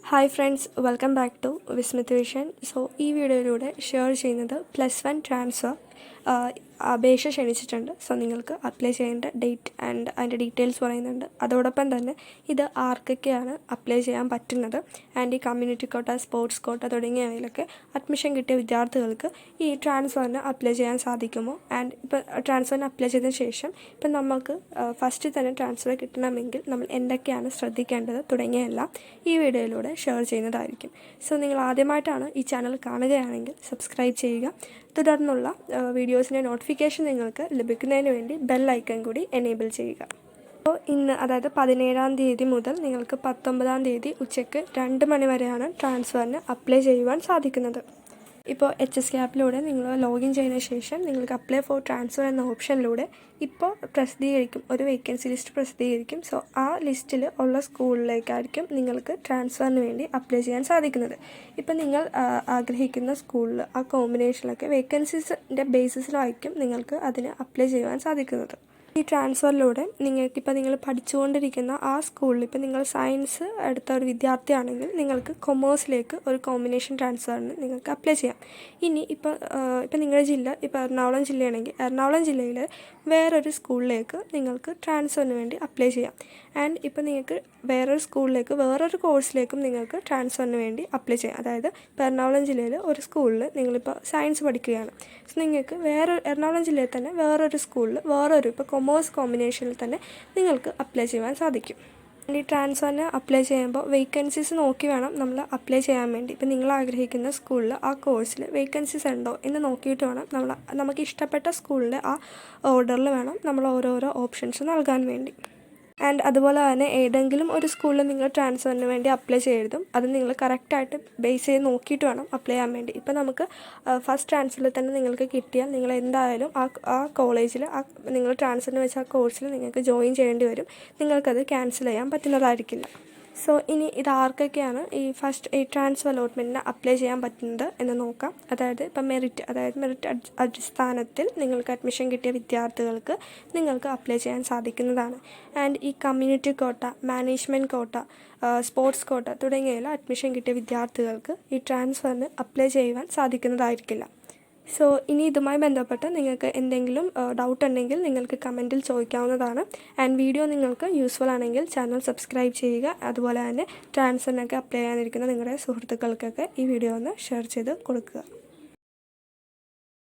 Hi friends, welcome back to Vismith vision. So ഈ വീഡിയോയിലൂടെ share ചെയ്യുന്നത് +1 ട്രാൻസ്ഫർ അപേക്ഷ ക്ഷണിച്ചിട്ടുണ്ട്. സോ നിങ്ങൾക്ക് അപ്ലൈ ചെയ്യേണ്ട ഡേറ്റ് ആൻഡ് അതിൻ്റെ ഡീറ്റെയിൽസ് പറയുന്നുണ്ട്. അതോടൊപ്പം തന്നെ ഇത് ആർക്കൊക്കെയാണ് അപ്ലൈ ചെയ്യാൻ പറ്റുന്നത് ആൻഡ് ഈ community quota, sports quota തുടങ്ങിയവയിലൊക്കെ admission കിട്ടിയ വിദ്യാർത്ഥികൾക്ക് ഈ ട്രാൻസ്ഫറിന് അപ്ലൈ ചെയ്യാൻ സാധിക്കുമോ, ആൻഡ് ഇപ്പോൾ ട്രാൻസ്ഫറിന് അപ്ലൈ ചെയ്തതിന് ശേഷം ഇപ്പം നമുക്ക് ഫസ്റ്റ് തന്നെ ട്രാൻസ്ഫർ കിട്ടണമെങ്കിൽ നമ്മൾ എന്തൊക്കെയാണ് ശ്രദ്ധിക്കേണ്ടത് തുടങ്ങിയെല്ലാം ഈ വീഡിയോയിലൂടെ ഷെയർ ചെയ്യുന്നതായിരിക്കും. സോ നിങ്ങൾ ആദ്യമായിട്ടാണ് ഈ ചാനൽ കാണുകയാണെങ്കിൽ സബ്സ്ക്രൈബ് ചെയ്യുക. തുടർന്നുള്ള വീഡിയോസിൻ്റെ നോട്ടിഫിക്കേഷൻ നിങ്ങൾക്ക് ലഭിക്കുന്നതിന് വേണ്ടി ബെൽ ഐക്കൺ കൂടി എനേബിൾ ചെയ്യുക. അപ്പോൾ ഇന്ന്, അതായത് 17-ാം തീയതി മുതൽ നിങ്ങൾക്ക് 19-ാം തീയതി ഉച്ചയ്ക്ക് 2 മണി വരെയാണ് ട്രാൻസ്ഫറിന് അപ്ലൈ ചെയ്യുവാൻ സാധിക്കുന്നത്. ഇപ്പോൾ HSCAP-ലൂടെ നിങ്ങൾ ലോഗിൻ ചെയ്തതിന് ശേഷം നിങ്ങൾക്ക് അപ്ലൈ ഫോർ ട്രാൻസ്ഫർ എന്ന ഓപ്ഷനിലൂടെ ഇപ്പോൾ പ്രസിദ്ധീകരിക്കും, ഒരു വേക്കൻസി ലിസ്റ്റ് പ്രസിദ്ധീകരിക്കും. സോ ആ ലിസ്റ്റിൽ ഉള്ള സ്കൂളിലേക്കായിരിക്കും നിങ്ങൾക്ക് ട്രാൻസ്ഫറിന് വേണ്ടി അപ്ലൈ ചെയ്യാൻ സാധിക്കുന്നത്. ഇപ്പം നിങ്ങൾ ആഗ്രഹിക്കുന്ന സ്കൂളിൽ ആ കോമ്പിനേഷനിലൊക്കെ വേക്കൻസീസിൻ്റെ ബേസിസിലായിരിക്കും നിങ്ങൾക്ക് അതിന് അപ്ലൈ ചെയ്യുവാൻ സാധിക്കുന്നത്. ഈ ട്രാൻസ്ഫറിലൂടെ നിങ്ങൾ പഠിച്ചുകൊണ്ടിരിക്കുന്ന ആ സ്കൂളിൽ, ഇപ്പം നിങ്ങൾ സയൻസ് എടുത്ത ഒരു വിദ്യാർത്ഥിയാണെങ്കിൽ നിങ്ങൾക്ക് കൊമേഴ്സിലേക്ക് ഒരു കോമ്പിനേഷൻ ട്രാൻസ്ഫറിന് നിങ്ങൾക്ക് അപ്ലൈ ചെയ്യാം. ഇനി ഇപ്പം നിങ്ങളുടെ ജില്ല ഇപ്പോൾ എറണാകുളം ജില്ലയാണെങ്കിൽ എറണാകുളം ജില്ലയിൽ വേറൊരു സ്കൂളിലേക്ക് നിങ്ങൾക്ക് ട്രാൻസ്ഫറിന് വേണ്ടി അപ്ലൈ ചെയ്യാം. ആൻഡ് ഇപ്പം നിങ്ങൾക്ക് വേറൊരു സ്കൂളിലേക്ക്, വേറൊരു കോഴ്സിലേക്കും നിങ്ങൾക്ക് ട്രാൻസ്ഫറിന് വേണ്ടി അപ്ലൈ ചെയ്യാം. അതായത് ഇപ്പോൾ എറണാകുളം ജില്ലയിൽ ഒരു സ്കൂളിൽ നിങ്ങളിപ്പോൾ സയൻസ് പഠിക്കുകയാണ്. സോ നിങ്ങൾക്ക് എറണാകുളം ജില്ലയിൽ തന്നെ വേറൊരു സ്കൂളിൽ ഇപ്പോൾ കൊമേഴ്സ് കോമ്പിനേഷനിൽ തന്നെ നിങ്ങൾക്ക് അപ്ലൈ ചെയ്യുവാൻ സാധിക്കും. ഈ ട്രാൻസ്ഫറിന് അപ്ലൈ ചെയ്യുമ്പോൾ വേക്കൻസീസ് നോക്കി വേണം നമ്മൾ അപ്ലൈ ചെയ്യാൻ വേണ്ടി. ഇപ്പം നിങ്ങൾ ആഗ്രഹിക്കുന്ന സ്കൂളിൽ ആ കോഴ്സിൽ വേക്കൻസീസ് ഉണ്ടോ എന്ന് നോക്കിയിട്ട് വേണം നമുക്ക് ഇഷ്ടപ്പെട്ട സ്കൂളിൻ്റെ ആ ഓർഡറിൽ വേണം നമ്മൾ ഓരോരോ ഓപ്ഷൻസ് നൽകാൻ വേണ്ടി. ആൻഡ് അതുപോലെ തന്നെ ഏതെങ്കിലും ഒരു സ്കൂളിൽ നിങ്ങൾ ട്രാൻസ്ഫറിന് വേണ്ടി അപ്ലൈ ചെയ്യരുതും. അത് നിങ്ങൾ കറക്റ്റായിട്ട് ബേസ് ചെയ്ത് നോക്കിയിട്ട് വേണം അപ്ലൈ ചെയ്യാൻ വേണ്ടി. ഇപ്പോൾ നമുക്ക് ഫസ്റ്റ് ട്രാൻസ്ഫറിൽ തന്നെ നിങ്ങൾക്ക് കിട്ടിയാൽ നിങ്ങൾ എന്തായാലും ആ കോളേജിൽ നിങ്ങൾ ട്രാൻസ്ഫറിന് വെച്ച ആ കോഴ്സിൽ നിങ്ങൾക്ക് ജോയിൻ ചെയ്യേണ്ടി വരും. നിങ്ങൾക്കത് ക്യാൻസൽ ചെയ്യാൻ പറ്റുന്നതായിരിക്കില്ല. സോ ഇനി ഇത് ആർക്കൊക്കെയാണ് ഈ ട്രാൻസ്ഫർ അലോട്ട്മെൻറ്റിന് അപ്ലൈ ചെയ്യാൻ പറ്റുന്നത് എന്ന് നോക്കാം. അതായത് ഇപ്പം മെറിറ്റ് അടിസ്ഥാനത്തിൽ നിങ്ങൾക്ക് അഡ്മിഷൻ കിട്ടിയ വിദ്യാർത്ഥികൾക്ക് നിങ്ങൾക്ക് അപ്ലൈ ചെയ്യാൻ സാധിക്കുന്നതാണ്. ആൻഡ് ഈ കമ്മ്യൂണിറ്റി കോട്ട, മാനേജ്മെൻറ്റ് കോട്ട, സ്പോർട്സ് കോട്ട തുടങ്ങിയവയിൽ അഡ്മിഷൻ കിട്ടിയ വിദ്യാർത്ഥികൾക്ക് ഈ ട്രാൻസ്ഫറിന് അപ്ലൈ ചെയ്യുവാൻ സാധിക്കുന്നതായിരിക്കില്ല. സോ ഇനി ഇതുമായി ബന്ധപ്പെട്ട് നിങ്ങൾക്ക് എന്തെങ്കിലും ഡൗട്ട് ഉണ്ടെങ്കിൽ നിങ്ങൾക്ക് കമൻറ്റിൽ ചോദിക്കാവുന്നതാണ്. ആൻഡ് വീഡിയോ നിങ്ങൾക്ക് യൂസ്ഫുൾ ആണെങ്കിൽ ചാനൽ സബ്സ്ക്രൈബ് ചെയ്യുക. അതുപോലെ തന്നെ ട്രാൻസ്ഫറിനൊക്കെ അപ്ലൈ ചെയ്യാനിരിക്കുന്ന നിങ്ങളുടെ സുഹൃത്തുക്കൾക്കൊക്കെ ഈ വീഡിയോ ഒന്ന് ഷെയർ ചെയ്ത് കൊടുക്കുക.